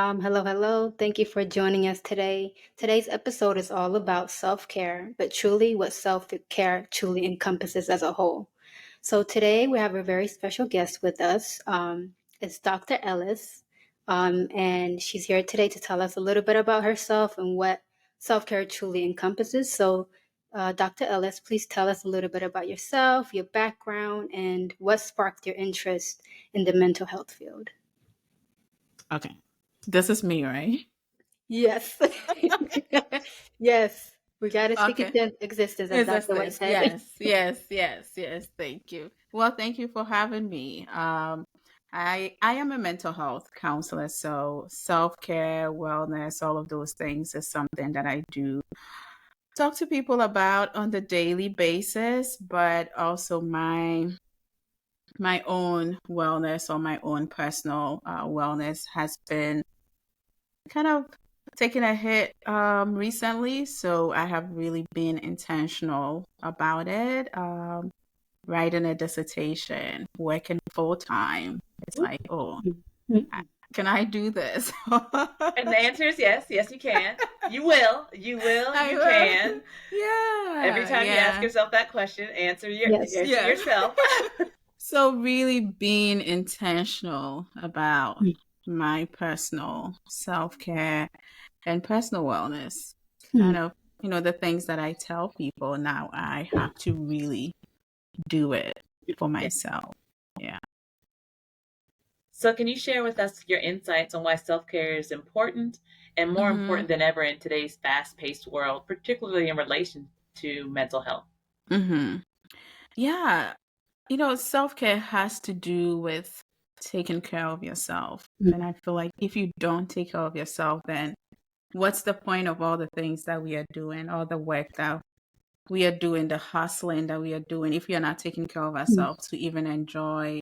Hello, hello. Thank you for joining us today. Today's episode is all about self care, but truly what self care truly encompasses as a whole. So, today we have a very special guest with us. It's Dr. Ellis, and she's here today to tell us a little bit about herself and what self care truly encompasses. So, Dr. Ellis, please tell us a little bit about yourself, your background, and what sparked your interest in the mental health field. Okay. This is me, right? Yes. Yes. We got to speak Okay. into existence, as Dr. White Existence. said. Yes. Thank you. Well, thank you for having me. I am a mental health counselor, so self-care, wellness, all of those things is something that I do talk to people about on the daily basis, but also my own wellness or my own personal wellness has been kind of taken a hit recently, so I have really been intentional about it. Writing a dissertation, working full time. It's like, oh, I- can I do this? And the answer is yes. Yes, you can. You will. You will. I You will. can. Every Yeah, time you ask yeah, yourself that question, answer Yes. yes. yourself. So really being intentional about my personal self-care and personal wellness, kind Mm. of, the things that I tell people now, I have to really do it for Yeah. myself. Yeah. So, can you share with us your insights on why self care is important and more Mm-hmm. important than ever in today's fast paced world, particularly in relation to mental health? Mm-hmm. Yeah. Self-care has to do with taking care of yourself. And I feel like if you don't take care of yourself, then what's the point of all the things that we are doing, all the work that we are doing, the hustling that we are doing, if you're not taking care of Mm. ourselves to even enjoy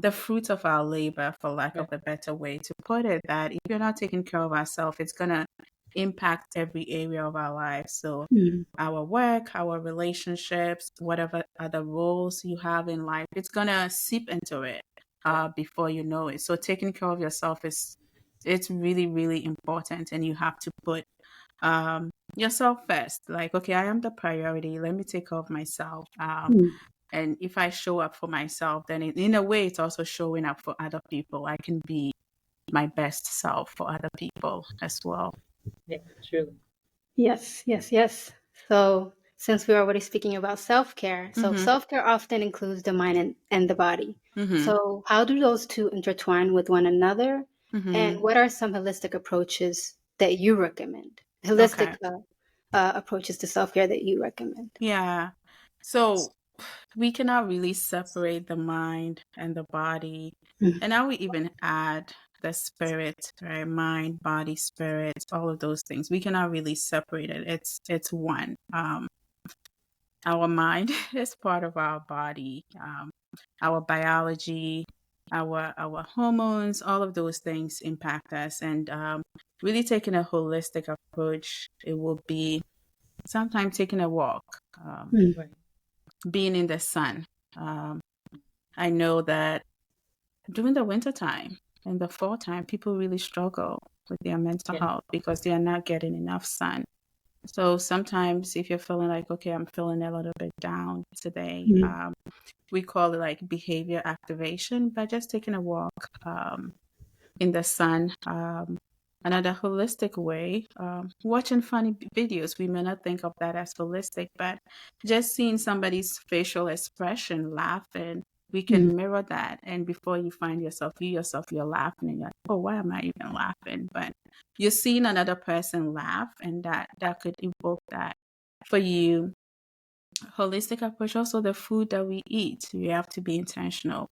the fruits of our labor, for lack of Right. a better way to put it, that if you're not taking care of ourselves, it's going to impact every area of our lives. So, Mm. our work, our relationships, whatever other roles you have in life, it's going to seep into it before you know it. So, taking care of yourself it's really, really important, and you have to put yourself first. Like, okay, I am the priority. Let me take care of myself. Mm. And if I show up for myself, then in a way, it's also showing up for other people. I can be my best self for other people as well. Yeah, truly. Yes. So, since we're already speaking about self care, so Mm-hmm. self care often includes the mind and the body. Mm-hmm. So, how do those two intertwine with one another? And Mm-hmm. what are some holistic approaches that you recommend? Okay. Holistic approaches to self care that you recommend? Yeah. So we cannot really separate the mind and the body. Mm. And I would even add the spirit, right? Mind, body, spirit, all of those things. We cannot really separate it. It's one. Our mind is part of our body, our biology, our hormones, all of those things impact us. And really taking a holistic approach, it will be sometimes taking a walk, Mm. Right. being in the sun. Um, I know that during the winter time and the fall time, people really struggle with their mental Yeah. health because they are not getting enough sun. So sometimes if you're feeling like, okay, I'm feeling a little bit down today, Mm. we call it like behavior activation by just taking a walk in the sun. Another holistic way, watching funny videos. We may not think of that as holistic, but just seeing somebody's facial expression, laughing, we Mm. can mirror that. And before you find yourself, you're laughing, and you're like, oh, why am I even laughing? But you're seeing another person laugh, and that could evoke that for you. Holistic approach, also the food that we eat. You have to be intentional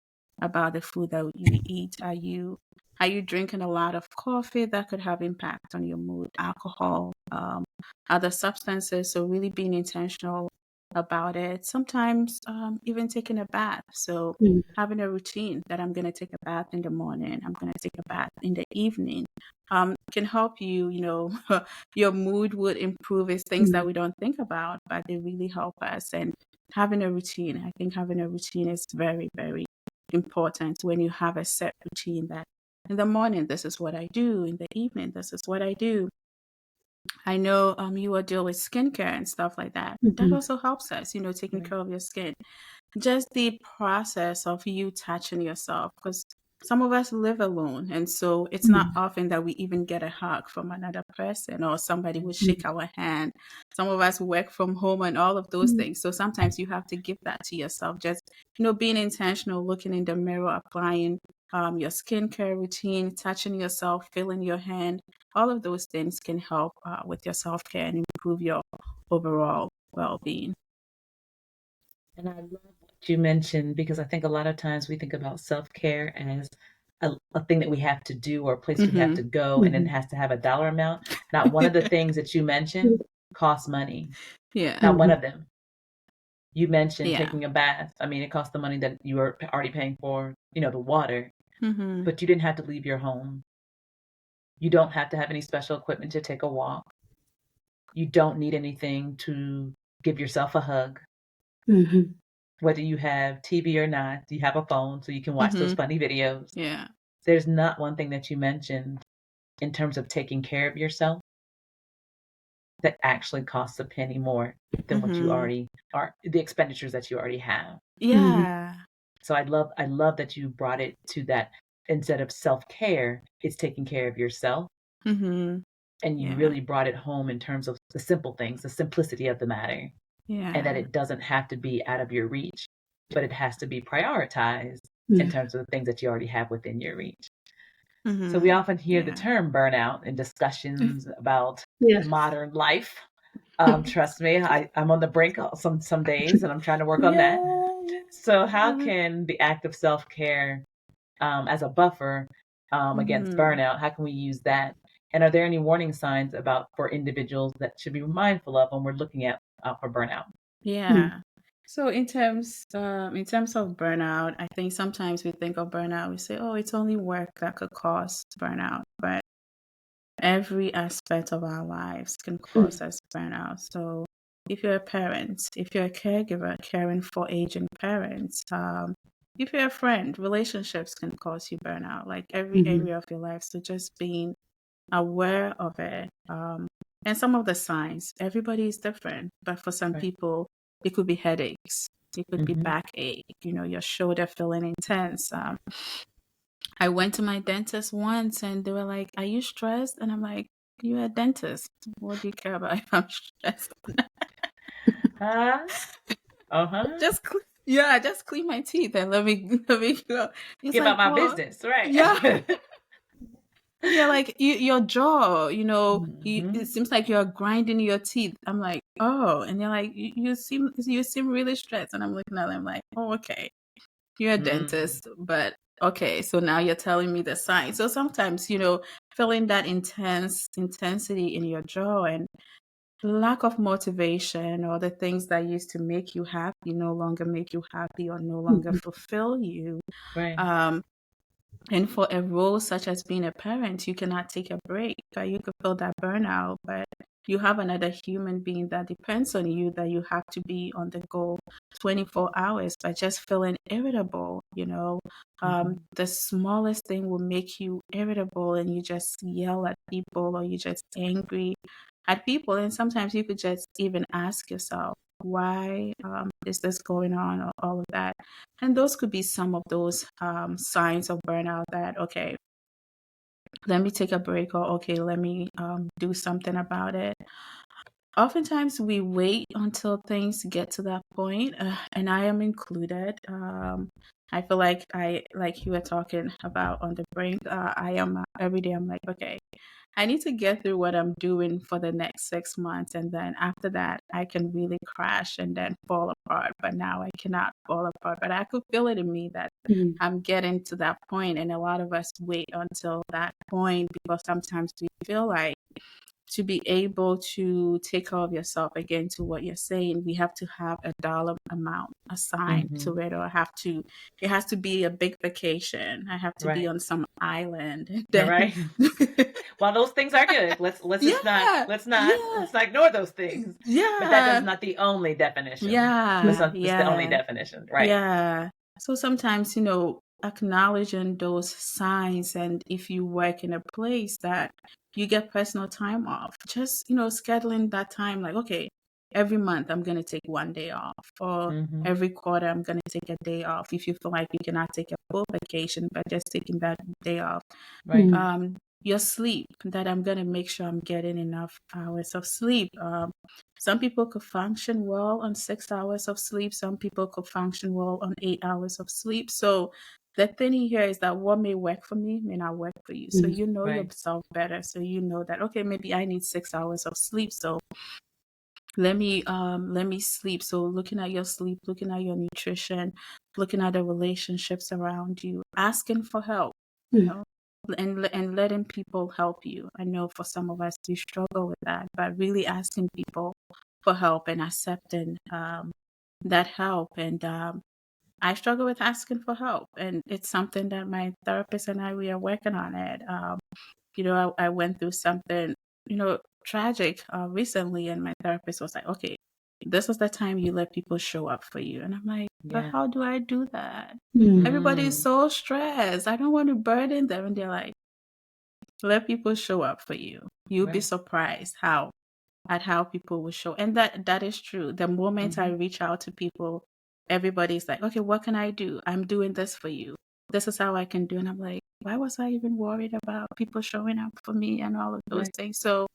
about the food that you eat. Are you drinking a lot of coffee? That could have impact on your mood, alcohol, other substances. So really being intentional about it. Sometimes even taking a bath. So Mm. having a routine that I'm going to take a bath in the morning, I'm going to take a bath in the evening, can help you, your mood would improve. Is things that Mm. we don't think about, but they really help us. And having a routine, I think having a routine is very, very important. When you have a set routine that in the morning, this is what I do. In the evening, this is what I do. I know you will deal with skincare and stuff like that. That Mhm. also helps us, taking Right. care of your skin. Just the process of you touching yourself, because some of us live alone, and so it's not Mhm. often that we even get a hug from another person or somebody will Mhm. shake our hand. Some of us work from home and all of those Mhm. things, so sometimes you have to give that to yourself. Just being intentional, looking in the mirror, applying your skincare routine, touching yourself, feeling your hand. All of those things can help with your self-care and improve your overall well-being. And I love what you mentioned, because I think a lot of times we think about self-care as a thing that we have to do or a place we have Mm-hmm. to go, and it Mhm. has to have a dollar amount. Not one of the things that you mentioned costs money. Yeah. Not one Mhm. of them. You mentioned Yeah. taking a bath. I mean, it costs the money that you were already paying for, the water, Mm-hmm. but you didn't have to leave your home. You don't have to have any special equipment to take a walk. You don't need anything to give yourself a hug. Mhm. Whether you have TV or not, you have a phone so you can watch those Mm-hmm. funny videos. Yeah. There's not one thing that you mentioned in terms of taking care of yourself that actually costs a penny more than what you Mm-hmm. already are, the expenditures that you already have. Mhm. Yeah. So I love that you brought it to that. Instead of self-care, it's taking care of yourself, Mm-hmm. and you Yeah. really brought it home in terms of the simple things, the simplicity of the matter, and that Yeah. it doesn't have to be out of your reach, but it has to be prioritized in Mhm. terms of the things that you already have within your reach. So we Mm-hmm. often hear the Yeah. term burnout in discussions about Yeah. modern life. Trust me, I'm on the brink some days, and I'm trying to work on that. Yeah. So how Yeah. can the act of self-care, as a buffer, against Mm-hmm. burnout, how can we use that? And are there any warning signs for individuals that should be mindful of when we're looking at for burnout? Mhm. Yeah. So in terms of burnout, I think sometimes we think of burnout, we say, oh, it's only work that could cause burnout. But every aspect of our lives can cause Mhm. us burnout. So if you're a parent, if you're a caregiver caring for aging parents, if you're a friend, relationships can cause you burnout, like every Mhm. area of your life. So just being aware of it. And some of the signs, everybody is different, but for some Right. people, it could be headaches, it could be Mm-hmm. backache, your shoulder feeling intense. I went to my dentist once and they were like, "Are you stressed?" And I'm like, "You're a dentist. What do you care about if I'm stressed?" Uh, uh-huh. Just clean my teeth and let me let me go. It's Get like, about my well, business, right? yeah. And they're like, your jaw, it Mm-hmm. seems like you're grinding your teeth. I'm like, oh, and they're like, you seem really stressed. And I'm looking at them like, oh, okay, you're a Mm. dentist, but okay, so now you're telling me the signs. So sometimes, feeling that intensity in your jaw and lack of motivation, or the things that used to make you happy no longer make you happy or no longer Mhm. fulfill you. Right. Um, and for a role such as being a parent, you cannot take a break. You could feel that burnout, but you have another human being that depends on you, that you have to be on the go 24 hours. By just feeling irritable, Mm-hmm. the smallest thing will make you irritable, and you just yell at people, or you just angry at people. And sometimes you could just even ask yourself, why is this going on, or all of that. And those could be some of those signs of burnout, that, okay, let me take a break, or okay, let me do something about it. Oftentimes we wait until things get to that point, and I am included. I feel like you were talking about on the brink. I am every day, I'm like, okay, I need to get through what I'm doing for the next 6 months. And then after that, I can really crash and then fall apart. But now I cannot fall apart. But I could feel it in me that Mhm. I'm getting to that point. And a lot of us wait until that point, because sometimes we feel like, to be able to take care of yourself, again, to what you're saying, we have to have a dollar amount assigned Mm-hmm. to it, or it has to be a big vacation. I have to be Right. on some island. And All then, right. While those things are good, let's just not yeah, let's not yeah, let's not ignore those things. But that is yeah, not the only definition. yeah, It's the only yeah, definition, right? yeah. So sometimes, acknowledging those signs. And if you work in a place that you get personal time off, just, scheduling that time, like, okay, every month I'm going to take 1 day off, or Mm-hmm. every quarter I'm going to take a day off. If you feel like you cannot take a full vacation, but just taking that day off. Right. Your sleep, that I'm going to make sure I'm getting enough hours of sleep. Some people could function well on 6 hours of sleep. Some people could function well on 8 hours of sleep. So the thing here is that what may work for me may not work for you. So you know Right. yourself better. So you know that, okay, maybe I need 6 hours of sleep. So let me sleep. So looking at your sleep, looking at your nutrition, looking at the relationships around you, asking for help, and letting people help you. I know for some of us we struggle with that, but really asking people for help and accepting that help. And I struggle with asking for help, and it's something that my therapist and we are working on it. I went through something, tragic recently, and my therapist was like, okay, this is the time you let people show up for you. And I'm like, but Yeah. how do I do that? Mm. Everybody's so stressed. I don't want to burden them. And they're like, let people show up for you. You'll be Right. surprised at how people will show. And that is true. The moment I reach out to people, everybody's like, okay, what can I do? I'm doing this for you. This is how I can do. And I'm like, why was I even worried about people showing up for me and all of those Right. things? So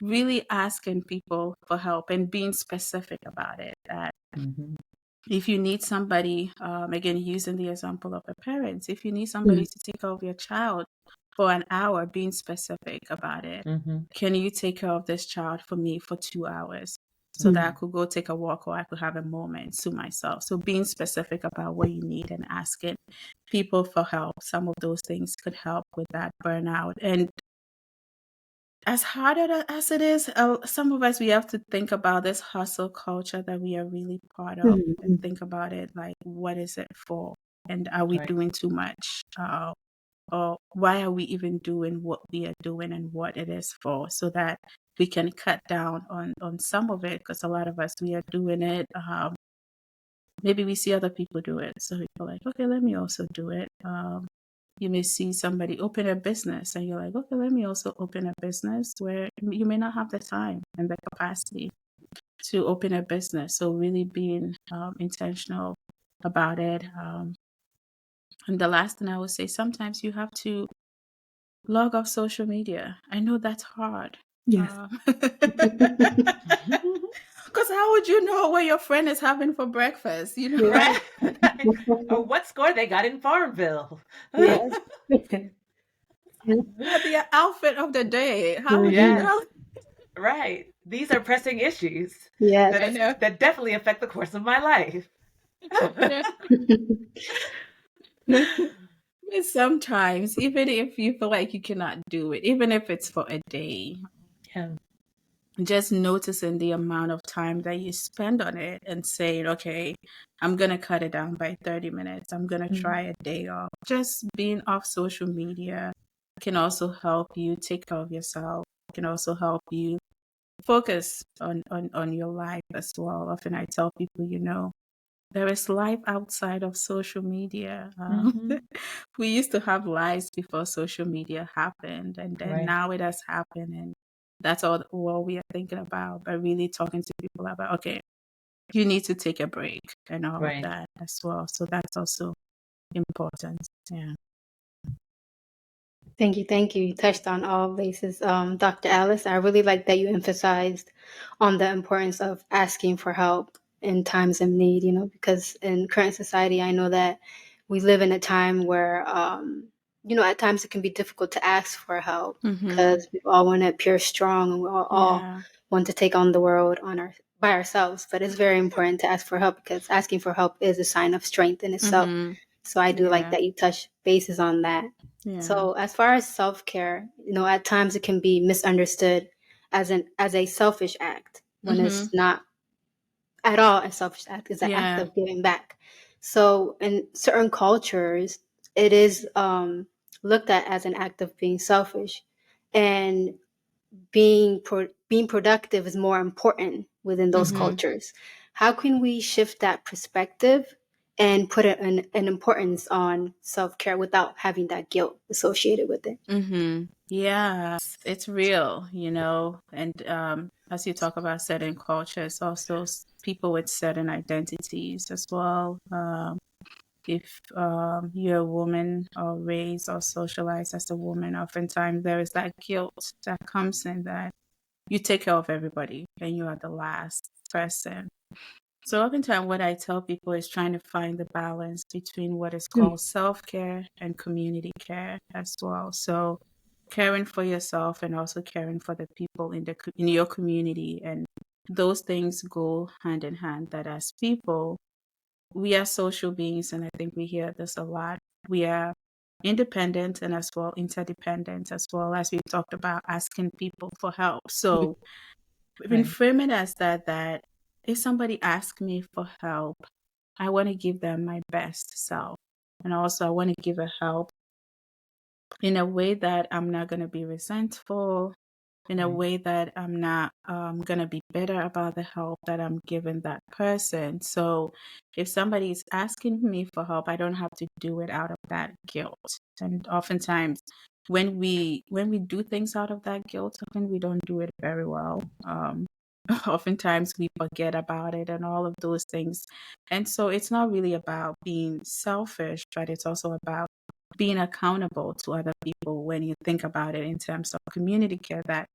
really asking people for help and being specific about it. That Mm-hmm. if you need somebody, again, using the example of the parents, if you need somebody to take care of your child for an hour, being specific about it. Mm-hmm. Can you take care of this child for me for 2 hours so that I could go take a walk, or I could have a moment to myself? So being specific about what you need and asking people for help, some of those things could help with that burnout. And as hard as it is, some of us, we have to think about this hustle culture that we are really part of, and think about it like, what is it for? And are we Right. doing too much? Or why are we even doing what we are doing and what it is for, so that we can cut down on some of it? Because a lot of us, we are doing it. Maybe we see other people do it, so we're like, okay, let me also do it. You may see somebody open a business and you're like, okay, let me also open a business, where you may not have the time and the capacity to open a business. So really being intentional about it. And the last thing I would say, sometimes you have to log off social media. I know that's hard. Yes. Because how would you know what your friend is having for breakfast? Right. Or what score they got in Farmville. Yes. What the outfit of the day? How would you Yes. know? Right. These are pressing issues Yes. I know. that definitely affect the course of my life. But sometimes, even if you feel like you cannot do it, even if it's for a day, Yeah. just noticing the amount of time that you spend on it and saying, okay, I'm going to cut it down by 30 minutes. I'm going to try a day off. Just being off social media can also help you take care of yourself. It can also help you focus on your life as well. Often I tell people, there is life outside of social media. We used to have lives before social media happened, and then Right. now it has happened, and that's all what we are thinking about. But really talking to people about, okay, you need to take a break and all of Right. that as well. So that's also important. Yeah. Thank you. Thank you. You touched on all bases. Dr. Alice, I really like that you emphasized on the importance of asking for help in times of need, because in current society, I know that we live in a time where, at times it can be difficult to ask for help because we all want to appear strong, and we all Yeah. want to take on the world by ourselves. But it's very important to ask for help, because asking for help is a sign of strength in itself. So I do like Yeah. that you touch bases on that. Yeah. So as far as self-care, at times it can be misunderstood as a selfish act, when it's not at all a selfish act. It's an act Yeah. of giving back. So in certain cultures, it is looked at as an act of being selfish, and being productive is more important within those cultures. How can we shift that perspective and put an importance on self-care without having that guilt associated with it. Mm-hmm. Yeah, it's real, and as you talk about certain cultures, also people with certain identities as well. If you're a woman or raised or socialized as a woman, oftentimes there is that guilt that comes in that you take care of everybody and you are the last person. So oftentimes what I tell people is trying to find the balance between what is called self-care and community care as well. So caring for yourself and also caring for the people in your community, and those things go hand in hand. That as people, we are social beings, and I think we hear this a lot. We are independent and as well interdependent, as well as we talked about asking people for help. So we've been Right. framing as that if somebody asks me for help, I want to give them my best self. And also I want to give a help in a way that I'm not going to be resentful, in a Right. way that I'm not going to be bitter about the help that I'm giving that person. So if somebody is asking me for help, I don't have to do it out of that guilt. And oftentimes when we do things out of that guilt, often we don't do it very well. Oftentimes we forget about it and all of those things. And so it's not really about being selfish, but it's also about being accountable to other people when you think about it in terms of community care, that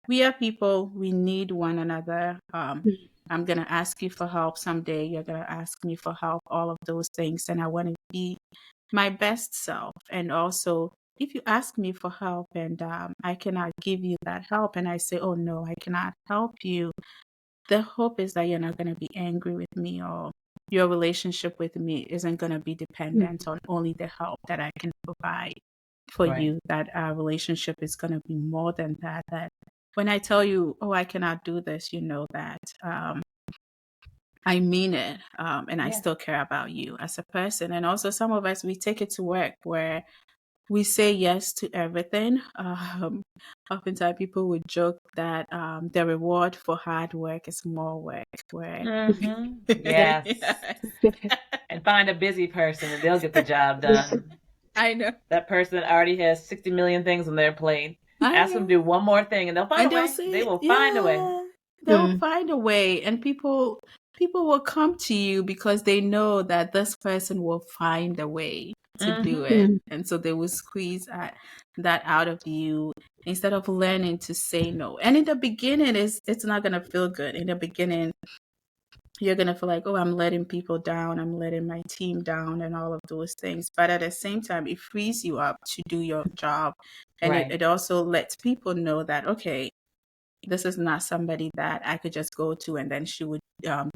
we are people, we need one another. I'm going to ask you for help someday. You're going to ask me for help, all of those things. And I want to be my best self. And also, if you ask me for help and I cannot give you that help, and I say, oh no, I cannot help you, the hope is that you're not going to be angry with me, or your relationship with me isn't going to be dependent on only the help that I can provide for Right. you, that our relationship is going to be more than that. That when I tell you, oh, I cannot do this, you know that I mean it, and I Yeah. still care about you as a person. And also some of us, we take it to work where we say yes to everything. Oftentimes people would joke that the reward for hard work is more work. Where Yes. yes. And find a busy person and they'll get the job done. I know. That person already has 60 million things on their plate. I Ask them know. to do one more thing and they'll find And a they'll way. They say, will find a way. yeah, they'll find a way. And people will come to you because they know that this person will find a way to do it. And so they will squeeze that out of you instead of learning to say no. And in the beginning, it's not going to feel good. In the beginning, you're going to feel like, oh, I'm letting people down. I'm letting my team down and all of those things. But at the same time, it frees you up to do your job. And Right. it also lets people know that, okay, this is not somebody that I could just go to and then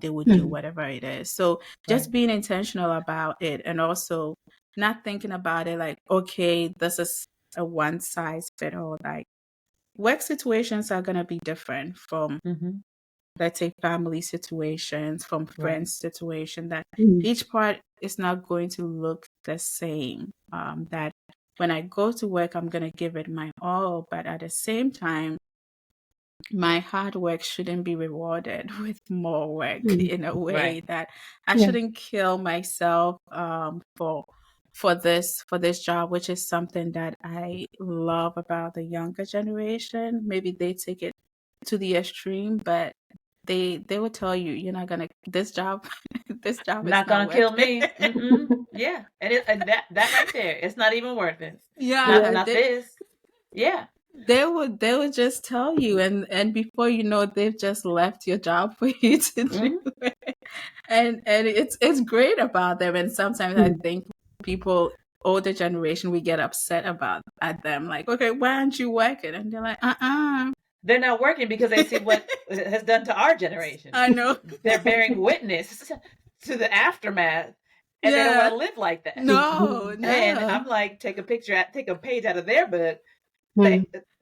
they would do whatever it is. So just Right. being intentional about it, and also not thinking about it like, okay, this is a one size fit all. Like work situations are going to be different from, let's say, family situations, from Right. friends situation, that each part is not going to look the same. That when I go to work, I'm going to give it my all, but at the same time, my hard work shouldn't be rewarded with more work in a way Right. that I shouldn't kill myself for this job, which is something that I love about the younger generation. Maybe they take it to the extreme, but they will tell you, you're not gonna this job this job is Not not gonna worth kill me. it. Yeah. And that right there, it's not even worth it. Yeah, Not this. Yeah. they would just tell you, and before you know, they've just left your job for you to do it. And it's great about them. And sometimes I think people, older generation, we get upset at them, like, okay, why aren't you working? And they're like, They're not working because they see what it has done to our generation. I know. They're bearing witness to the aftermath, and they don't want to live like that. No. And I'm like, take a page out of their book.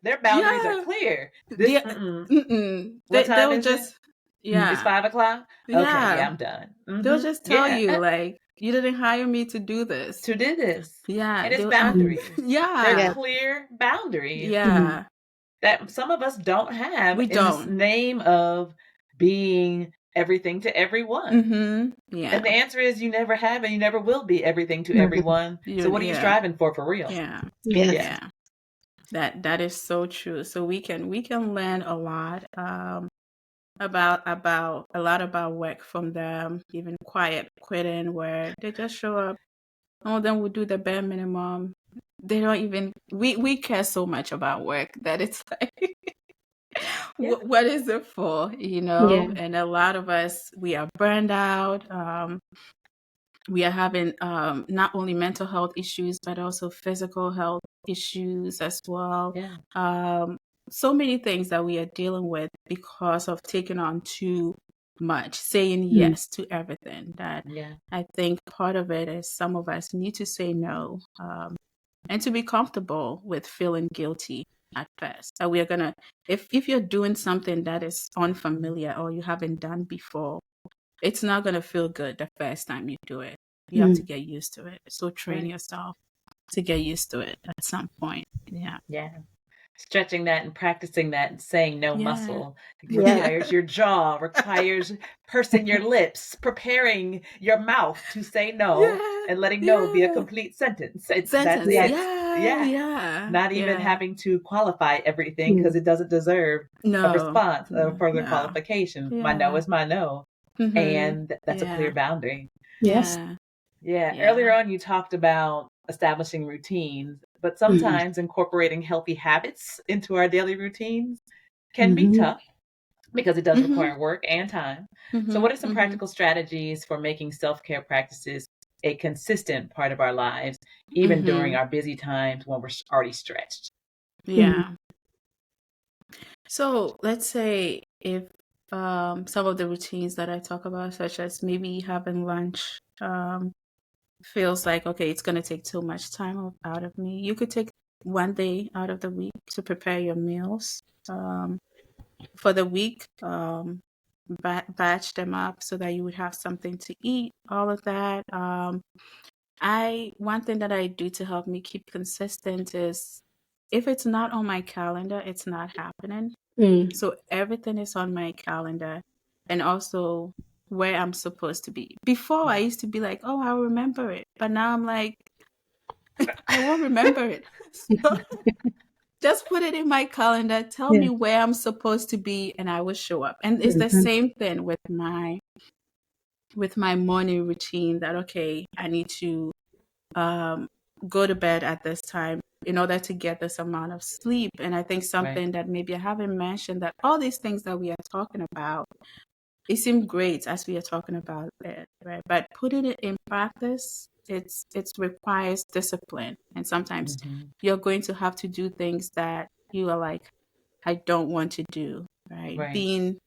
Their boundaries are clear. This, what They time will is just it? It's 5:00. Okay, yeah, I'm done. They'll just tell you, like, you didn't hire me to do this. To do this. Yeah. And it's boundaries. They're Yeah. clear boundaries. Yeah. That some of us don't have We in the don't. name of being everything to everyone. Yeah. And the answer is you never have and you never will be everything to everyone. So what are you striving for real? Yeah. Yes. Yeah. That is so true. So we can learn a lot about a lot about work from them, even quiet quitting where they just show up. Some of them will do the bare minimum. They don't even we care so much about work that it's like what is it for, Yeah. And a lot of us, we are burned out. We are having not only mental health issues but also physical health issues as well. Yeah. So many things that we are dealing with because of taking on too much, saying yes to everything. That I think part of it is some of us need to say no, and to be comfortable with feeling guilty at first. That we are gonna, if you're doing something that is unfamiliar or you haven't done before, it's not gonna feel good the first time you do it. You have to get used to it. So train yourself to get used to it at some point. Yeah. Yeah. Stretching that and practicing that and saying no muscle Yeah. requires your jaw, requires pursing your lips, preparing your mouth to say no, and letting no be a complete sentence. That's it. Yeah. Not even having to qualify everything because it doesn't deserve a response, a further qualification. My no is my no. And that's a clear boundary. Yes. Yeah. Earlier on, you talked about establishing routines, but sometimes incorporating healthy habits into our daily routines can be tough because it does require work and time. So, what are some practical strategies for making self-care practices a consistent part of our lives, even during our busy times when we're already stretched? Yeah. So let's say if some of the routines that I talk about, such as maybe having lunch, feels like, okay, it's going to take too much time out of me. You could take one day out of the week to prepare your meals for the week, batch them up so that you would have something to eat, all of that. One thing that I do to help me keep consistent is if it's not on my calendar, it's not happening. So everything is on my calendar and also where I'm supposed to be. Before I used to be like, oh, I'll remember it. But now I'm like, I won't remember it. So just put it in my calendar. Tell me where I'm supposed to be and I will show up. And it's the same thing with my morning routine that, okay, I need to go to bed at this time in order to get this amount of sleep. And I think something that maybe I haven't mentioned, that all these things that we are talking about, they seem great as we are talking about it, right? But putting it in practice, it requires discipline. And sometimes you're going to have to do things that you are like, I don't want to do, right? Being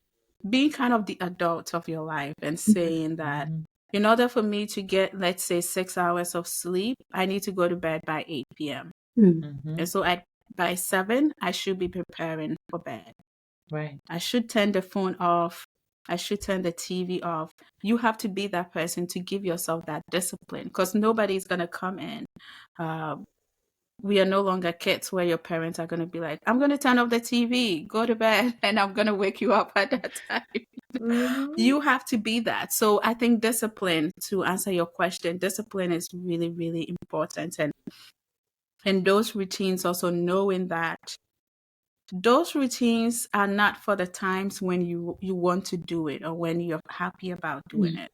kind of the adult of your life and saying that in order for me to get, let's say, 6 hours of sleep, I need to go to bed by 8 p.m. And so by 7, I should be preparing for bed. I should turn the phone off. I should turn the TV off. You have to be that person to give yourself that discipline because nobody's going to come in. We are no longer kids where your parents are going to be like, I'm going to turn off the TV, go to bed, and I'm going to wake you up at that time. You have to be that. So I think discipline, to answer your question, discipline is really, really important. And those routines, also knowing that those routines are not for the times when you want to do it or when you're happy about doing it.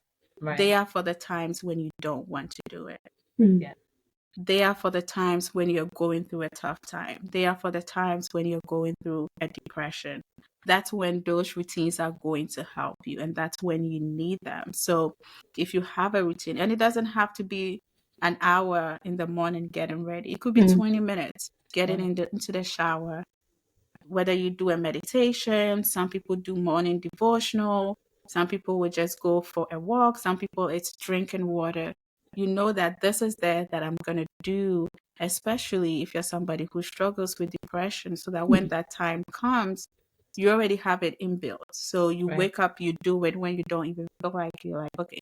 They are for the times when you don't want to do it. They are for the times when you're going through a tough time. They are for the times when you're going through a depression. That's when those routines are going to help you, and that's when you need them. So if you have a routine, and it doesn't have to be an hour in the morning getting ready, it could be 20 minutes getting into the shower. Whether you do a meditation, some people do morning devotional, some people will just go for a walk, some people it's drinking water. You know that this is there that I'm going to do, especially if you're somebody who struggles with depression, so that when that time comes, you already have it inbuilt. So you wake up, you do it when you don't even feel like, you're like, okay,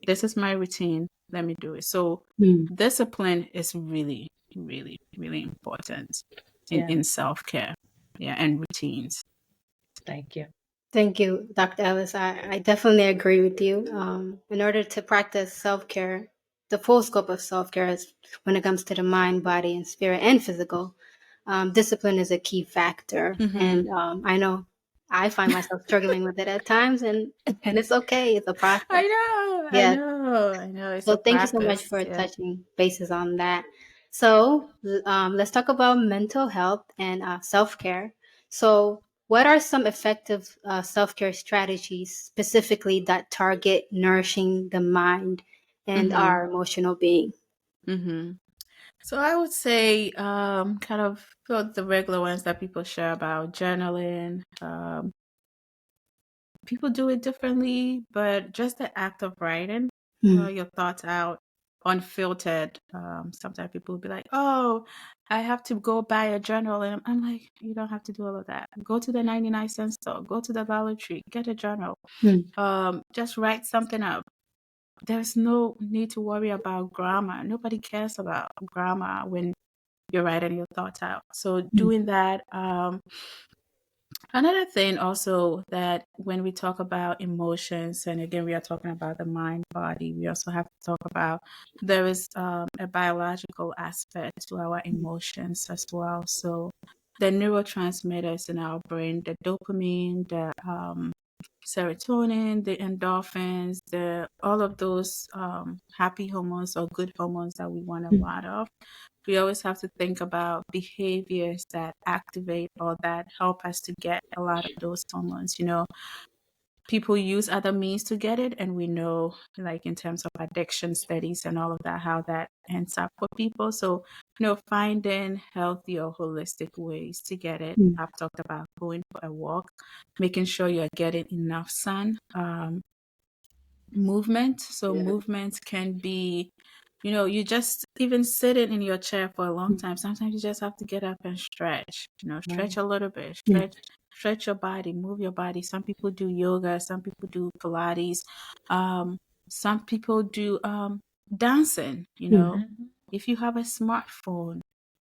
this is my routine, let me do it. So discipline is really, really, really important in self-care. And routines. Thank you. Thank you, Dr. Ellis. I definitely agree with you. In order to practice self care, the full scope of self care is when it comes to the mind, body, and spirit and physical. Discipline is a key factor. Mm-hmm. And I know I find myself struggling with it at times, and it's okay. It's a process. Yes. I know. It's So a thank you so much practice. for Yeah. touching bases on that. So let's talk about mental health and self-care. So what are some effective self-care strategies specifically that target nourishing the mind and Mm-hmm. our emotional being? Mm-hmm. So I would say, kind of the regular ones that people share about journaling. People do it differently, but just the act of writing Mm, your thoughts out unfiltered. Sometimes people will be like, "Oh, I have to go buy a journal," and I'm like, "You don't have to do all of that. Go to the 99-cent store, go to the Dollar Tree, get a journal. mm, Just write something up. There's no need to worry about grammar. Nobody cares about grammar when you're writing your thoughts out. So mm, doing that. Another thing also that when we talk about emotions, and again we are talking about the mind body, we also have to talk about there is a biological aspect to our emotions as well. So the neurotransmitters in our brain, the dopamine, the serotonin, the endorphins, the all of those happy hormones or good hormones that we want a mm, lot of. We always have to think about behaviors that activate or that help us to get a lot of those hormones. People use other means to get it, and we know, like in terms of addiction studies and all of that, how that ends up for people. So, finding healthy or holistic ways to get it. mm. I've talked about going for a walk, making sure you're getting enough sun. Movement. So movement can be, you just even sitting in your chair for a long time. Sometimes you just have to get up and stretch, stretch Right. a little bit, Yeah. stretch your body, move your body. Some people do yoga, some people do Pilates. Um, some people do dancing, Mm, Mhm. if you have a smartphone.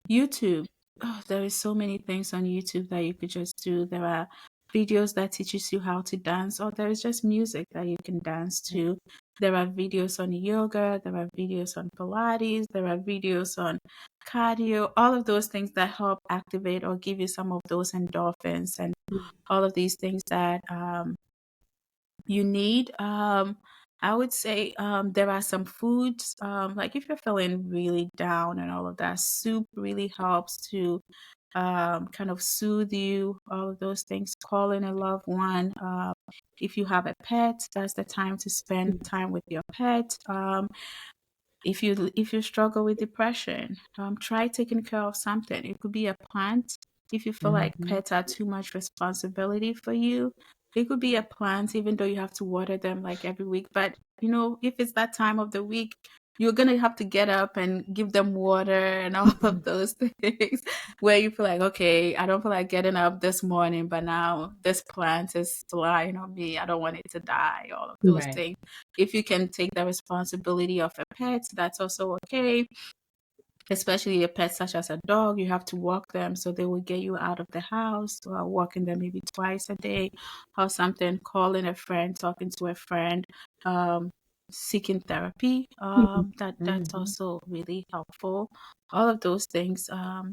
YouTube. Oh, there is so many things on YouTube that you could just do. There are videos that teaches you how to dance, or there is just music that you can dance to. There are videos on yoga, there are videos on Pilates, there are videos on cardio, all of those things that help activate or give you some of those endorphins and mm, all of these things that you need. I would say there are some foods, like if you're feeling really down and all of that, soup really helps to kind of soothe you, all of those things. Calling a loved one. If you have a pet, that's the time to spend mm, time with your pet. If you struggle with depression, try taking care of something. It could be a plant. If you feel like Mhm. pets are too much responsibility for you, it could be a plant, even though you have to water them like every week. But if it's that time of the week, you're gonna have to get up and give them water and all of those things where you feel like, okay, I don't feel like getting up this morning, but now this plant is relying on me. I don't want it to die, all of those Right. things. If you can take the responsibility of a pet, that's also okay. Especially a pet such as a dog, you have to walk them so they will get you out of the house, walking them maybe twice a day or something, calling a friend, talking to a friend, um, seeking therapy. mm. That's Mhm. also really helpful. All of those things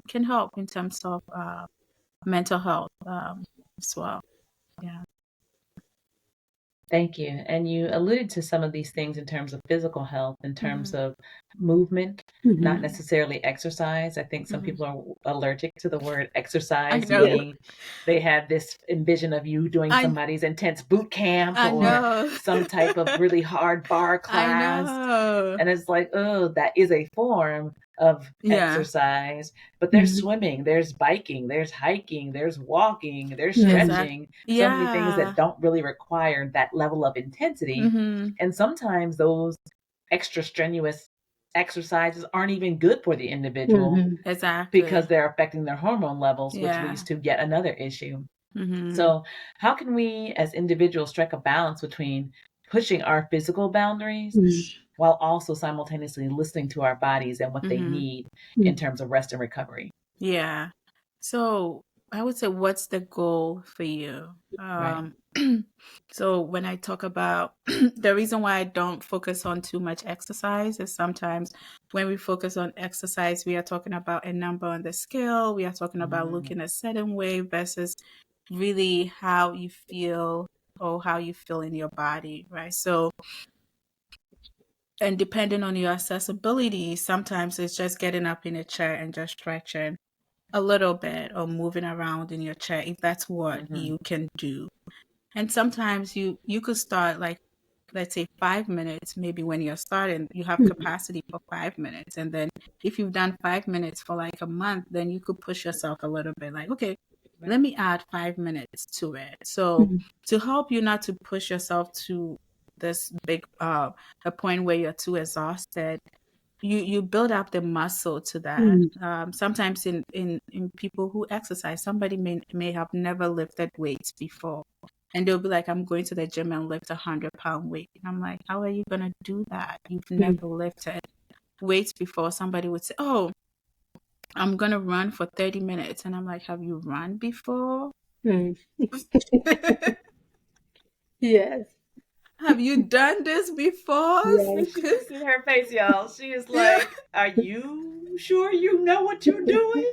can help in terms of mental health as well. Yeah. Thank you. And you alluded to some of these things in terms of physical health, in terms Hmm. of movement, not Mhm. necessarily exercise. I think some Hmm. people are allergic to the word I exercise, Yes. know. meaning they have this envision of you doing I somebody's intense boot camp I or know. some type of really hard bar I class. know. And it's like, oh, that is a form of Yeah. exercise. But there's Mhm. swimming, there's biking, there's hiking, there's walking, there's Mhm. Exactly. stretching, so many things that Yeah. don't really require that level of intensity. Mhm. And sometimes those extra strenuous exercises aren't even good for the individual Mhm. because Exactly. they're affecting their hormone levels, which leads Yeah. to yet another issue. Mhm. So, how can we as individuals strike a balance between pushing our physical boundaries Mhm. while also simultaneously listening to our bodies and what they Mhm. need in Mhm. terms of rest and recovery? Yeah. So I would say, what's the goal for you? Um, so when I talk about the reason why I don't focus on too much exercise is sometimes when we focus on exercise, we are talking about a number on the scale. We are talking about looking a certain way versus really how you feel or how you feel in your body, right? So, and depending on your accessibility, sometimes it's just getting up in a chair and just stretching a little bit or moving around in your chair if that's what you can do. And sometimes you could start like, let's say 5 minutes. Maybe when you're starting, you have capacity for 5 minutes. And then if you've done 5 minutes for like a month, then you could push yourself a little bit like, okay, let me add 5 minutes to it. So to help you not to push yourself to this big a point where you're too exhausted, you build up the muscle to that. Sometimes in people who exercise, somebody may have never lifted weights before, and they'll be like, I'm going to the gym and lift 100-pound weight. And I'm like, how are you gonna do that? You've never lifted weights before. Somebody would say, oh, I'm gonna run for 30 minutes. And I'm like, have you run before? Yes. Have you done this before? Yes. You should see her face, y'all. She is like, "Are you sure you know what you're doing?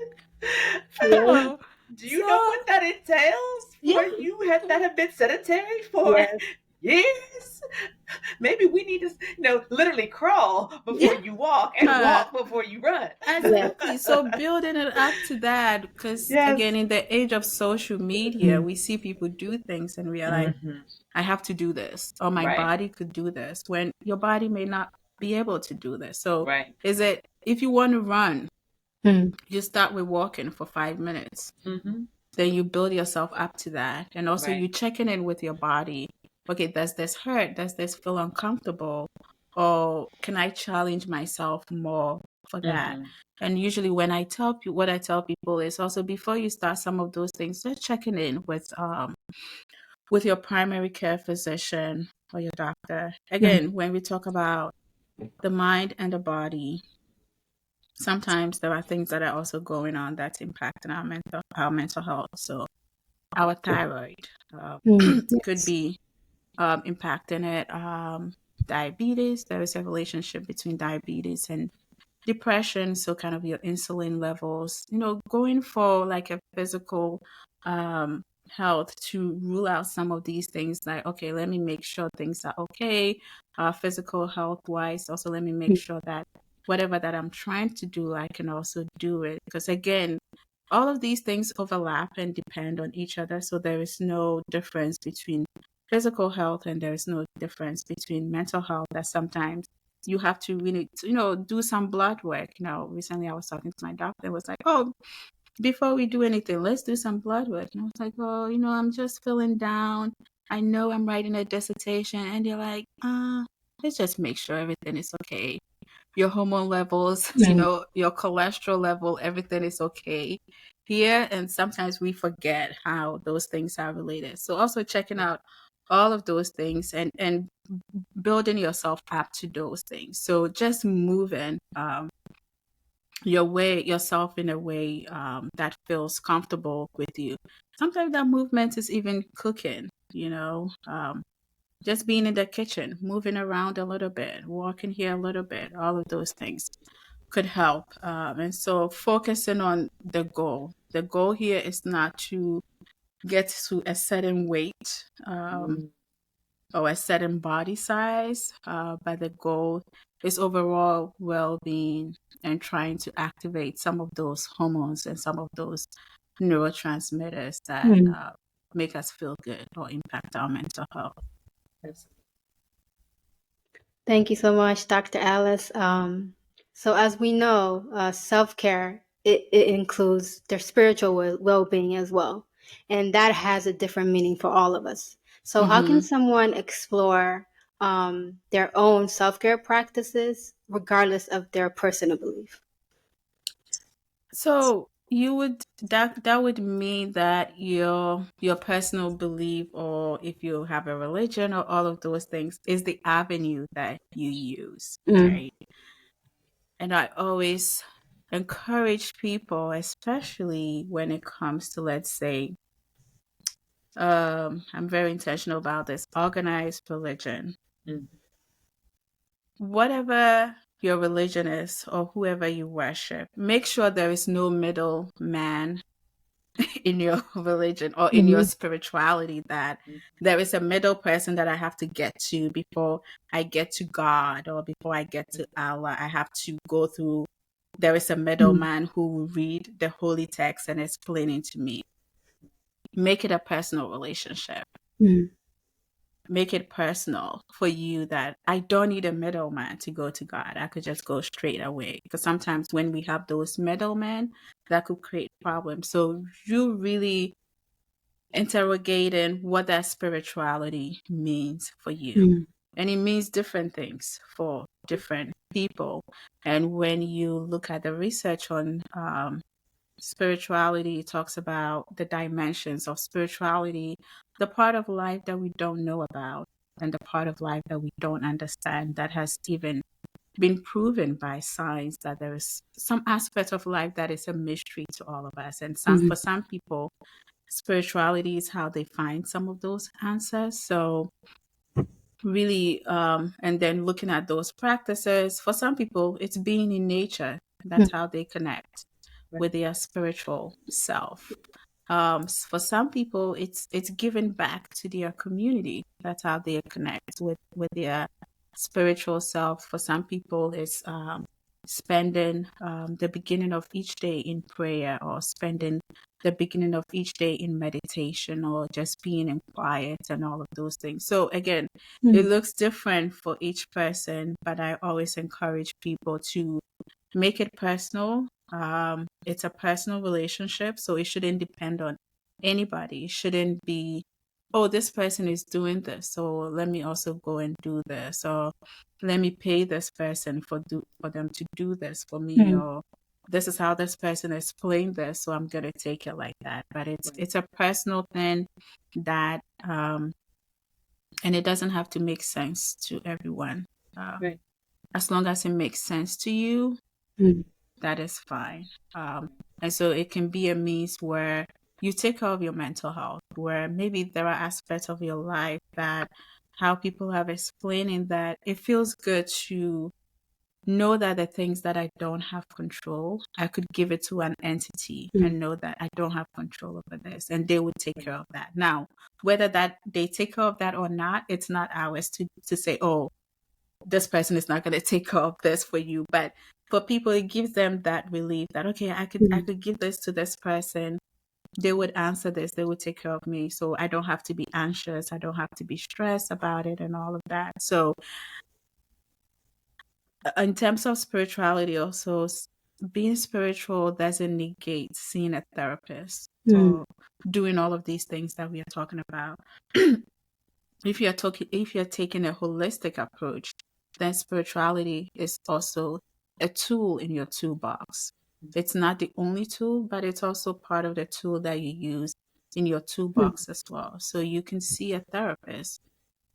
Oh, Do you know what that entails for you that have been sedentary for Yes. years? Maybe we need to, literally crawl before you walk and walk before you run." Exactly. So building it up to that, because Yes. again, in the age of social media, we see people do things and we are like, I have to do this, or my Right. body could do this, when your body may not be able to do this. So Right. is it, if you want to run, Mm. you start with walking for 5 minutes. Mm-hmm. Then you build yourself up to that. And also Right. you checking in with your body. Okay, does this hurt? Does this feel uncomfortable? Or can I challenge myself more for that? And usually when I tell you, what I tell people is also, before you start some of those things, just checking in with your primary care physician or your doctor. Again, when we talk about the mind and the body, sometimes there are things that are also going on that's impacting our mental health. So our thyroid could be impacting it. Diabetes, there is a relationship between diabetes and depression. So kind of your insulin levels, going for like a physical health to rule out some of these things, like, okay, let me make sure things are okay, physical health wise. Also, let me make sure that whatever that I'm trying to do, I can also do it. Because again, all of these things overlap and depend on each other. So there is no difference between physical health and there is no difference between mental health, that sometimes you have to really, do some blood work. Recently I was talking to my doctor and was like, oh, before we do anything, let's do some blood work. And I was like, oh, I'm just feeling down. I know I'm writing a dissertation. And they're like, let's just make sure everything is okay. Your hormone levels, your cholesterol level, everything is okay here. And sometimes we forget how those things are related. So also checking out all of those things and building yourself up to those things. So just moving yourself in a way that feels comfortable with you. Sometimes that movement is even cooking, just being in the kitchen, moving around a little bit, walking here a little bit, all of those things could help. And so focusing on the goal. The goal here is not to get to a certain weight or a certain body size, but the goal is overall well-being and trying to activate some of those hormones and some of those neurotransmitters that make us feel good or impact our mental health. Thank you so much, Dr. Alice. So as we know, self-care, it includes their spiritual well-being as well. And that has a different meaning for all of us. So how can someone explore their own self-care practices regardless of their personal belief? So that would mean that your personal belief, or if you have a religion or all of those things, is the avenue that you use, right? And I always encourage people, especially when it comes to, let's say, I'm very intentional about this, organized religion. Mm. Whatever your religion is or whoever you worship, make sure there is no middle man in your religion or in your spirituality, that there is a middle person that I have to get to before I get to God, or before I get to Allah. I have to go through, there is a middleman who will read the holy text and explaining to me. Make it a personal relationship. Make it personal for you, that I don't need a middleman to go to God. I could just go straight away. Because sometimes when we have those middlemen, that could create problems. So you really interrogating what that spirituality means for you. And it means different things for different people. And when you look at the research on spirituality, it talks about the dimensions of spirituality, the part of life that we don't know about, and the part of life that we don't understand, that has even been proven by science, that there is some aspect of life that is a mystery to all of us. And for some people, spirituality is how they find some of those answers. So really, and then looking at those practices, for some people, it's being in nature. That's how they connect with their spiritual self. For some people, it's giving back to their community. That's how they connect with their spiritual self. For some people, it's spending the beginning of each day in prayer, or spending the beginning of each day in meditation, or just being in quiet, and all of those things. So again, it looks different for each person, but I always encourage people to make it personal. It's a personal relationship, so it shouldn't depend on anybody. It shouldn't be, oh, this person is doing this, so let me also go and do this, or let me pay this person for them to do this for me, or this is how this person explained this, so I'm gonna take it like that. But it's a personal thing that, and it doesn't have to make sense to everyone. As long as it makes sense to you, that is fine. And so it can be a means where you take care of your mental health, where maybe there are aspects of your life that, how people have explaining, that it feels good to know that the things that I don't have control, I could give it to an entity and know that I don't have control over this, and they would take care of that. Now, whether that they take care of that or not, it's not ours to say, oh, this person is not going to take care of this for you. But for people, it gives them that relief that, okay, I could give this to this person. They would answer this. They would take care of me. So I don't have to be anxious. I don't have to be stressed about it and all of that. So in terms of spirituality, also, being spiritual doesn't negate seeing a therapist or doing all of these things that we are talking about. If you're taking a holistic approach, then spirituality is also a tool in your toolbox. It's not the only tool, but it's also part of the tool that you use in your toolbox as well. So you can see a therapist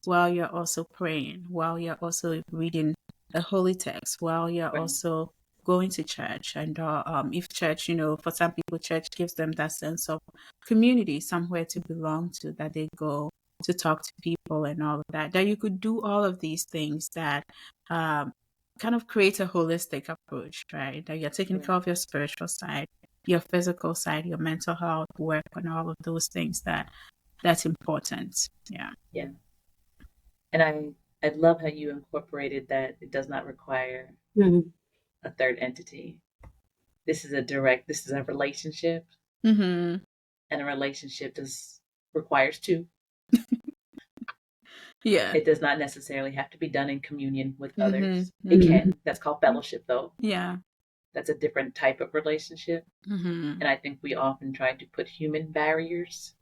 while you're also praying, while you're also reading a holy text, while you're also going to church. And if church, for some people, church gives them that sense of community, somewhere to belong to, that they go to talk to people and all of that. That you could do all of these things that kind of create a holistic approach, right? That you're taking care of your spiritual side, your physical side, your mental health, work, and all of those things that's important. Yeah. Yeah. And I love how you incorporated that it does not require a third entity. This is a relationship. And a relationship requires two. Yeah. It does not necessarily have to be done in communion with others. It can. That's called fellowship, though. Yeah. That's a different type of relationship. And I think we often try to put human barriers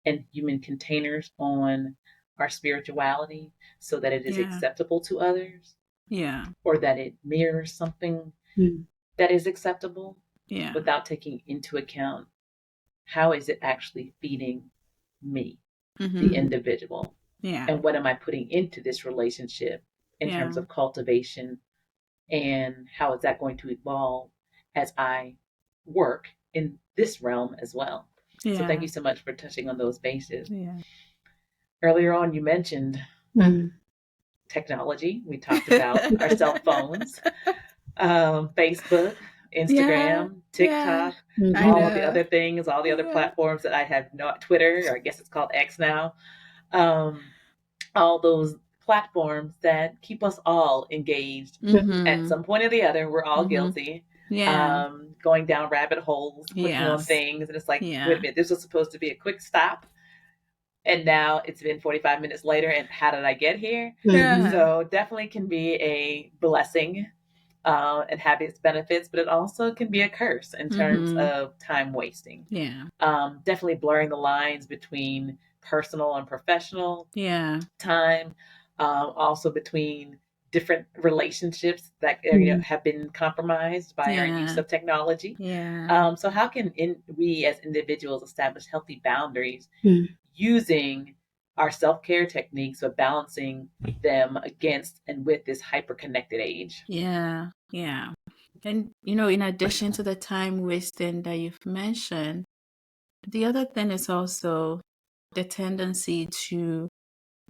and human containers on our spirituality so that it is acceptable to others. Yeah. Or that it mirrors something that is acceptable. Yeah. Without taking into account, how is it actually feeding me, the individual? Yeah. And what am I putting into this relationship in terms of cultivation, and how is that going to evolve as I work in this realm as well? So thank you so much for touching on those bases. Yeah. Earlier on, you mentioned technology. We talked about our cell phones, Facebook, Instagram, TikTok, I all of the know. other things, all the other platforms that I have not, Twitter, or I guess it's called X now. All those platforms that keep us all engaged at some point or the other. We're all guilty. Yeah. Going down rabbit holes, clicking on Yes. things, and it's like, Yeah. wait a minute, this was supposed to be a quick stop, and now it's been 45 minutes later, and how did I get here? Yeah. So definitely can be a blessing and have its benefits, but it also can be a curse in terms of time wasting. Yeah. Definitely blurring the lines between personal and professional time, also between different relationships that have been compromised by our use of technology. So how can we as individuals establish healthy boundaries using our self-care techniques, but balancing them against and with this hyper-connected age? Yeah. And, in addition to the time wasting that you've mentioned, the other thing is also the tendency to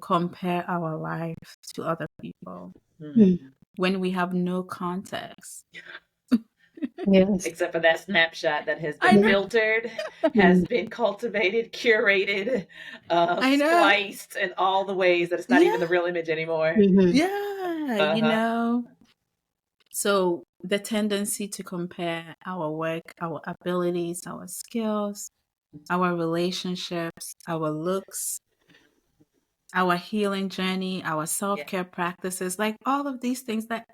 compare our life to other people when we have no context. Yes. Except for that snapshot that has been filtered, has been cultivated, curated, spliced in all the ways that it's not even the real image anymore. So the tendency to compare our work, our abilities, our skills, our relationships, our looks, our healing journey, our self-care practices, like all of these things that,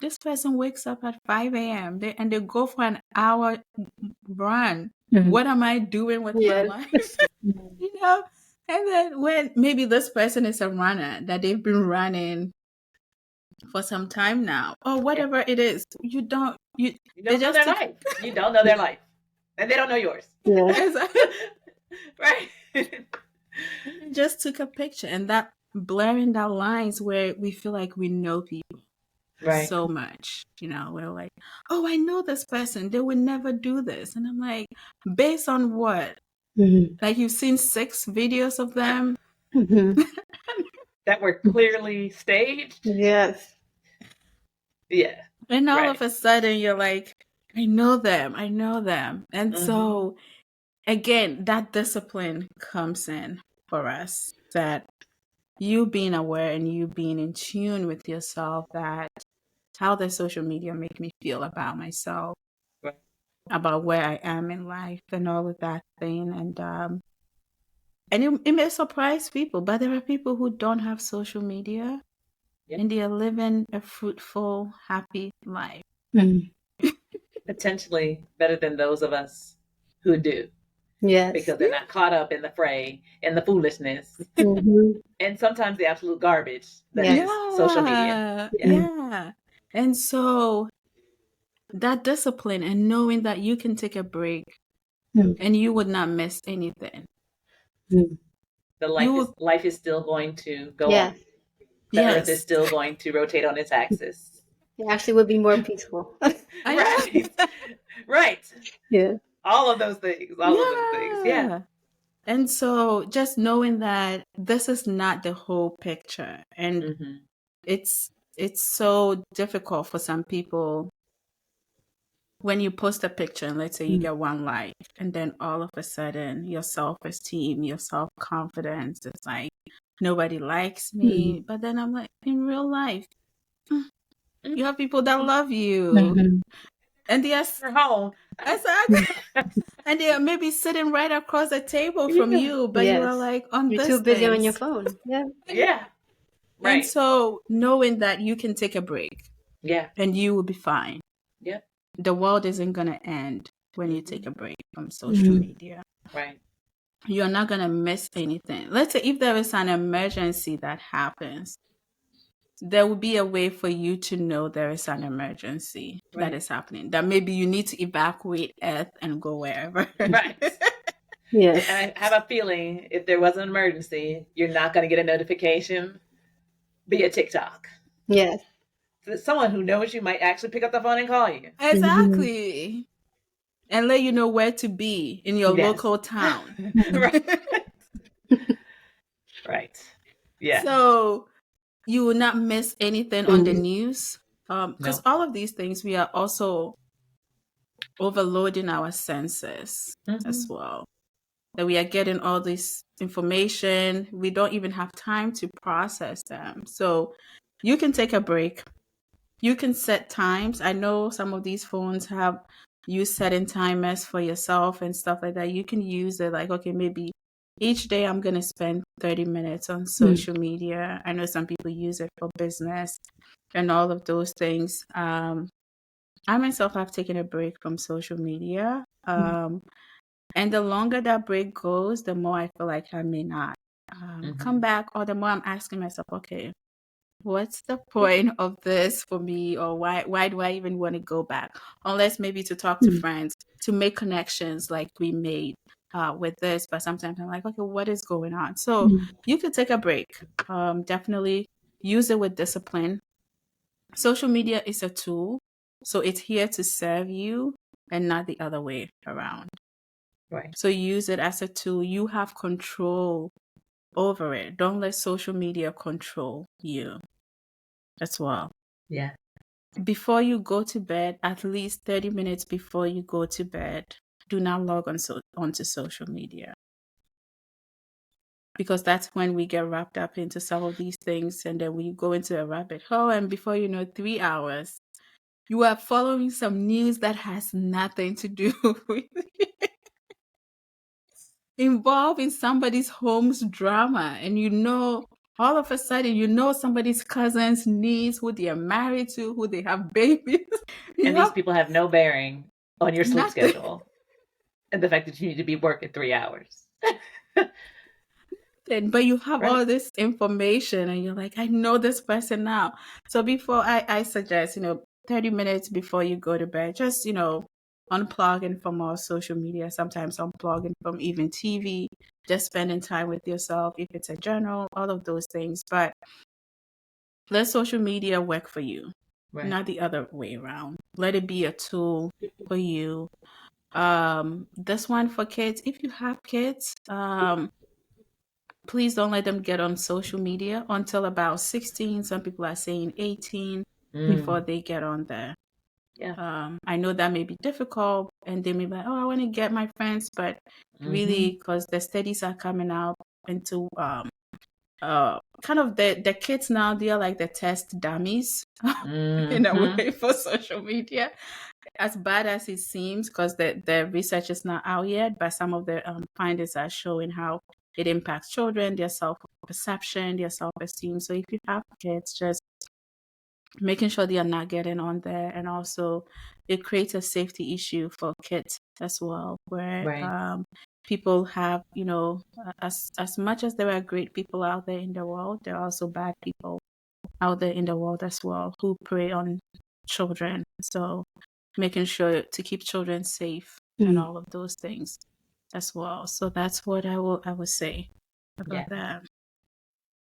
this person wakes up at 5 a.m. and they go for an hour run. What am I doing with my life? And then when maybe this person is a runner that they've been running for some time now, or whatever it is, you don't know their life. You don't know their life, and they don't know yours. Right. Just took a picture, and that blurring that lines where we feel like we know people so much. We're like, oh, I know this person, they would never do this, and I'm like, based on what? Like, you've seen 6 videos of them that were clearly staged. Yes. Yeah. And all of a sudden you're like, I know them. And so again, that discipline comes in for us, that you being aware and you being in tune with yourself, that how does social media make me feel about myself, about where I am in life and all of that thing. And it may surprise people, but there are people who don't have social media and they are living a fruitful, happy life. Potentially better than those of us who do. Yes. Because they're not caught up in the fray and the foolishness and sometimes the absolute garbage that is social media. Yeah. And so that discipline and knowing that you can take a break and you would not miss anything. The life is still going to go on. The earth is still going to rotate on its axis. It actually would be more peaceful. Right. Yeah. All of those things. Yeah. And so just knowing that this is not the whole picture, and it's so difficult for some people when you post a picture and let's say you get 1 like, and then all of a sudden your self-esteem, your self-confidence is like, nobody likes me. But then I'm like, in real life, you have people that love you. And they are home. And they are maybe sitting right across the table from you, but you are like on You're this too busy things. on your phone. Yeah. Right. And so knowing that you can take a break. And you will be fine. The world isn't going to end when you take a break from social media. Right. You're not going to miss anything. Let's say if there is an emergency that happens, there will be a way for you to know there is an emergency that is happening, that maybe you need to evacuate Earth and go wherever. Right. Yes. And I have a feeling if there was an emergency, you're not going to get a notification via TikTok. Yes. So someone who knows you might actually pick up the phone and call you. Exactly. and let you know where to be in your Yes. local town. Right. Right. Yeah. So you will not miss anything on the Mm, news. Because No. all of these things, we are also overloading our senses as Hmm. well. That we are getting all this information. We don't even have time to process them. So you can take a break. You can set times. I know some of these phones have you setting timers for yourself and stuff like that. You can use it like, okay, maybe each day I'm going to spend 30 minutes on mm, social media. I know some people use it for business and all of those things. I myself have taken a break from social media. mm, And the longer that break goes, the more I feel like I may not come Hmm. back, or the more I'm asking myself, okay, what's the point of this for me, or why do I even want to go back? Unless maybe to talk to mm, friends, to make connections like we made with this. But sometimes I'm like, okay, what is going on? So mm, you could take a break. Definitely use it with discipline. Social media is a tool, so it's here to serve you and not the other way around. Right. So use it as a tool. You have control over it. Don't let social media control you as well. Yeah. Before you go to bed, at least 30 minutes before you go to bed, do not log on onto social media, because that's when we get wrapped up into some of these things, and then we go into a rabbit hole, and before you know, 3 hours, you are following some news that has nothing to do with involved in somebody's home's drama, and all of a sudden somebody's cousin's niece who they are married to, who they have babies. You And these have people have no bearing on your sleep nothing. schedule and the fact that you need to be working 3 hours. But you have Right. all this information, and you're like, I know this person now. So before I suggest, 30 minutes before you go to bed, just, unplugging from all social media, sometimes unplugging from even TV, just spending time with yourself, if it's a journal, all of those things. But let social media work for you, Right. not the other way around. Let it be a tool for you. This one for kids, if you have kids, please don't let them get on social media until about 16. Some people are saying 18 before Mm. they get on there. Yeah. I know that may be difficult, and they may be like, oh, I want to get my friends, but Hmm. really, because the studies are coming out into kind of the kids now, they are like the test dummies in a Hmm. way for social media, as bad as it seems, because the research is not out yet, but some of the findings are showing how it impacts children, their self-perception, their self-esteem. So if you have kids, just making sure they are not getting on there. And also it creates a safety issue for kids as well, where Right. people have, as much as there are great people out there in the world, there are also bad people out there in the world as well who prey on children. So making sure to keep children safe and mm. all of those things as well. So that's what I would say about Yeah. that.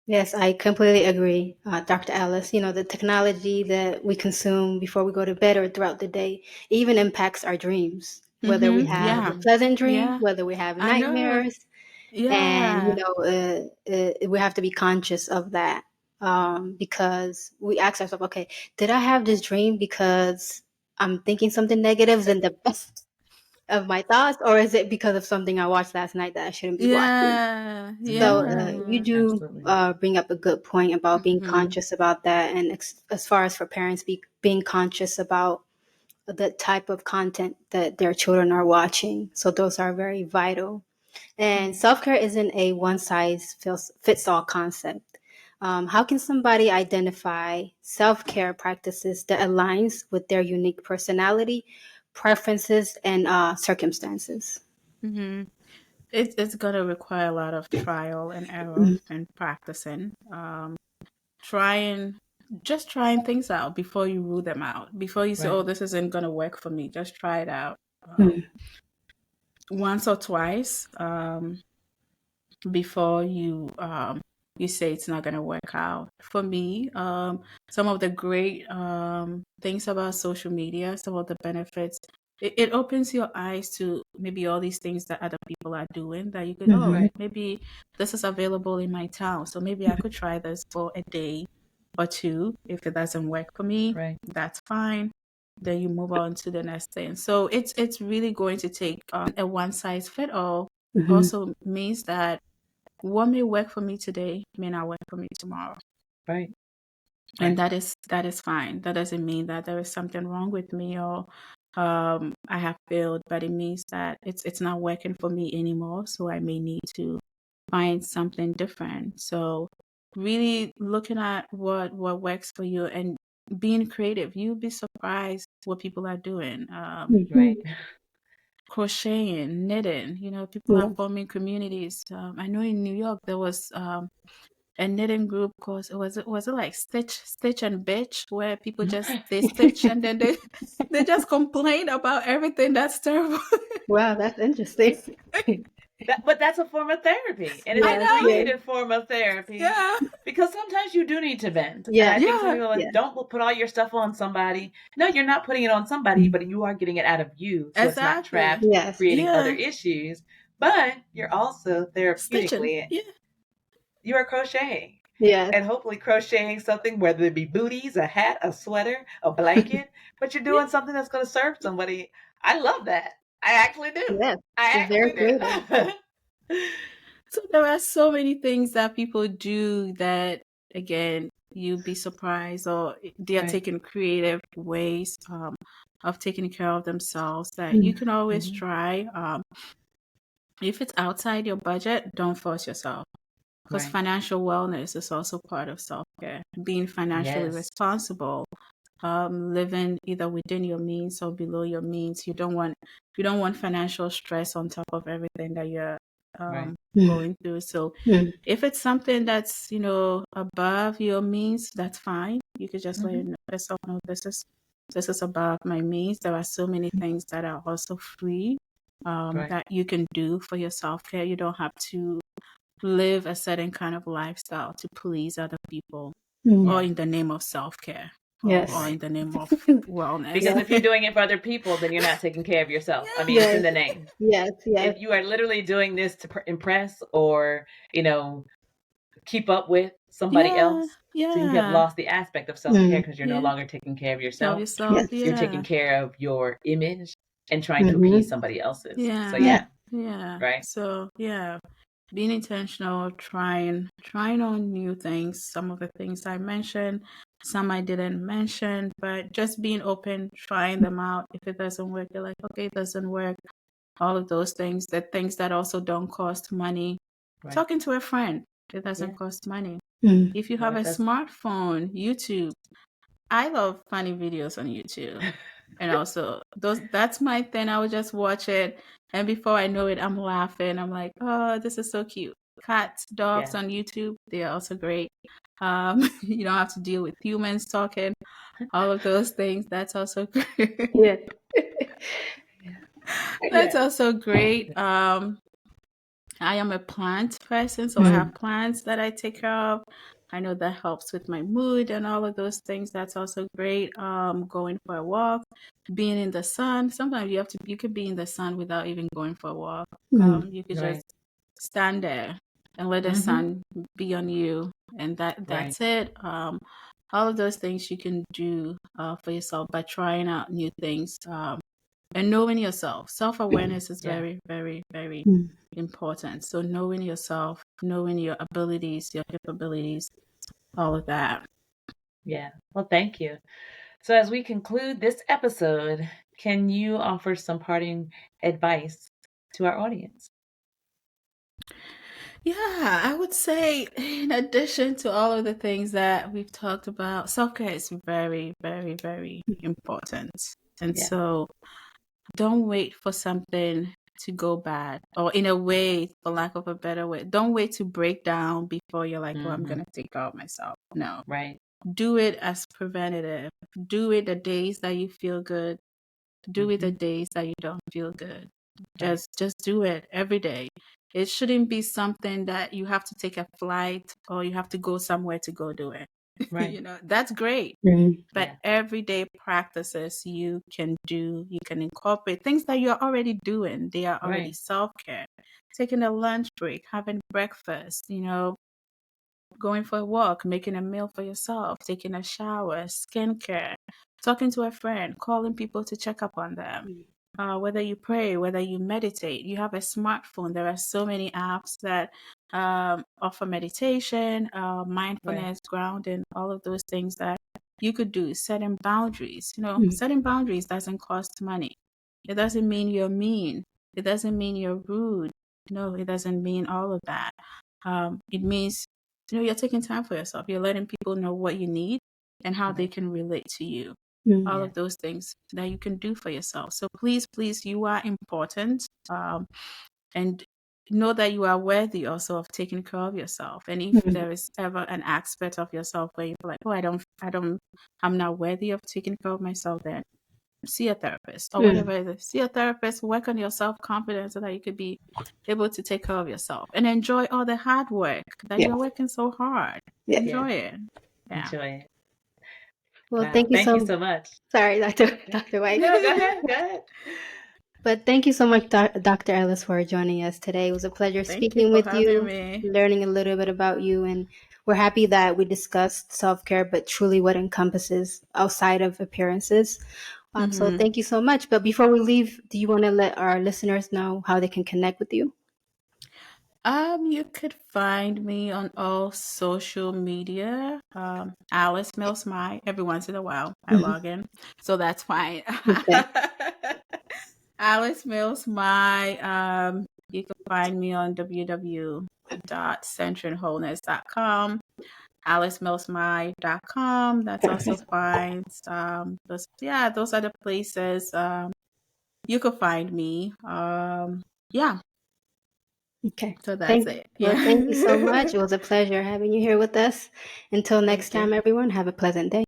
Yes, I completely agree, Dr. Alice. The technology that we consume before we go to bed or throughout the day even impacts our dreams, whether we Mm-hmm. have Yeah. a Hmm. pleasant dream, Yeah. whether we have I know. nightmares. And, Yeah. we have to be conscious of that, because we ask ourselves, okay, did I have this dream because I'm thinking something negative in the best of my thoughts, or is it because of something I watched last night that I shouldn't be watching? Yeah. So Yeah. you Hmm. do Absolutely. bring up a good point about being Mm-hmm. conscious about that, and as far as for parents, being conscious about the type of content that their children are watching. So those are very vital. And self care isn't a one size fits all concept. How can somebody identify self care practices that aligns with their unique personality, preferences, and circumstances? Mm-hmm. It's gonna require a lot of trial and error and practicing. Trying just trying things out before you rule them out. Before you say, Right. "Oh, this isn't gonna work for me," just try it out Mm, once or twice before you say it's not gonna work out. For me, some of the great things about social media, some of the benefits. it opens your eyes to maybe all these things that other people are doing that you could, Right. maybe this is available in my town. So maybe I could try this for a day or two. If it doesn't work for me, Right. that's fine. Then you move on to the next thing. So it's really going to take a one size fit all. Also means that what may work for me today may not work for me tomorrow. Right. And that is fine. That doesn't mean that there is something wrong with me or I have failed, but it means that it's not working for me anymore. So I may need to find something different. So really looking at what works for you and being creative. You'll be surprised what people are doing. Right. Crocheting, knitting. People are forming communities. I know in New York there was a knitting group called was it like Stitch and Bitch, where people just they stitch and then they just complain about everything that's terrible. Wow, that's interesting. But that's a form of therapy, and it's I a know. creative form of therapy. Yeah. Because sometimes you do need to vent. And Yeah. I think some Yeah. people are like, don't put all your stuff on somebody. No, you're not putting it on somebody, but you are getting it out of you. So it's not Exactly. trapped, Yes. creating other Yeah. issues. But you're also Stitching. therapeutically, Yeah. you are crocheting. Yes. And hopefully crocheting something, whether it be booties, a hat, a sweater, a blanket, but you're doing something that's going to serve somebody. I love that. I actually do. Yes. I It's very actually creative. do. So there are so many things that people do that, again, you'd be surprised, or they are Right. taking creative ways of taking care of themselves that you can always try. If it's outside your budget, don't force yourself. Because Right. financial wellness is also part of self-care. Being financially Yes. responsible, living either within your means or below your means. You don't want financial stress on top of everything that you're Right. going through. So if it's something that's above your means, that's fine. You could just let yourself know this is above my means. There are so many things that are also free Right. that you can do for your self-care. You don't have to live a certain kind of lifestyle to please other people or in the name of self-care Yes. or in the name of wellness. Because if you're doing it for other people, then you're not taking care of yourself. I mean, it's in the name. Yes. Yes. If you are literally doing this to impress or, keep up with somebody else, so you have lost the aspect of self-care because you're no longer taking care of yourself. yourself. Yes. You're taking care of your image and trying to appease somebody else's. So Yeah. right. So being intentional, trying on new things. Some of the things I mentioned, some I didn't mention, but just being open, trying them out. If it doesn't work, you're like, okay, it doesn't work. All of those things, the things that also don't cost money. Right. Talking to a friend, it doesn't cost money. Mm. If you have a smartphone, YouTube. I love funny videos on YouTube. And also that's my thing. I would just watch it, and before I know it, I'm laughing. I'm like, oh, this is so cute. Cats, dogs on YouTube, they are also great. You don't have to deal with humans talking, all of those things. That's also great. Yeah. That's also great. I am a plant person, so I have plants that I take care of. I know that helps with my mood and all of those things. That's also great. Going for a walk, being in the sun. Sometimes you could be in the sun without even going for a walk. You could just stand there and let the sun be on you, and that's it. All of those things you can do for yourself by trying out new things. And knowing yourself. Self-awareness is very, very, very important. So knowing yourself, knowing your abilities, your capabilities, all of that. Yeah. Well, thank you. So as we conclude this episode, can you offer some parting advice to our audience? Yeah, I would say in addition to all of the things that we've talked about, self-care is very, very, very important. And so don't wait for something to go bad, or in a way, for lack of a better way, don't wait to break down before you're like, oh, I'm going to take care of myself. No. Right. Do it as preventative. Do it the days that you feel good. Do it the days that you don't feel good. Just do it every day. It shouldn't be something that you have to take a flight or you have to go somewhere to go do it. Right. That's great. Mm-hmm. But Yeah. everyday practices you can do, you can incorporate things that you're already doing. They are already Right. self-care. Taking a lunch break, having breakfast, going for a walk, making a meal for yourself, taking a shower, skincare, talking to a friend, calling people to check up on them. Whether you pray, whether you meditate, you have a smartphone. There are so many apps that offer meditation, mindfulness, grounding, all of those things that you could do. Setting boundaries. Setting boundaries doesn't cost money. It doesn't mean you're mean. It doesn't mean you're rude. No, it doesn't mean all of that. It means you're taking time for yourself. You're letting people know what you need and how they can relate to you. All of those things that you can do for yourself. So please, you are important. And know that you are worthy also of taking care of yourself. And if there is ever an aspect of yourself where you feel like, oh, I'm not worthy of taking care of myself, then see a therapist or whatever it is. See a therapist, work on your self-confidence so that you could be able to take care of yourself and enjoy all the hard work that you're working so hard. Enjoy it. Yeah. Enjoy it. Well, Wow. thank you so much. Sorry, Dr. White. No, go ahead. Go ahead. But thank you so much, Dr. Ellis, for joining us today. It was a pleasure Thank you speaking for with having you, me. learning a little bit about you, and we're happy that we discussed self-care, but truly what encompasses outside of appearances. So thank you so much. But before we leave, do you want to let our listeners know how they can connect with you? You could find me on all social media. Alice Mills Mai. Every once in a while, I log in, so that's fine. Okay. Alice Mills Mai. You can find me on www.centeredwholeness.com. AliceMillsMai.com. That's also fine. Those are the places you could find me. Yeah. Okay. So that's it. Yeah. Well, thank you so much. It was a pleasure having you here with us. Until next Thank you. time, everyone, have a pleasant day.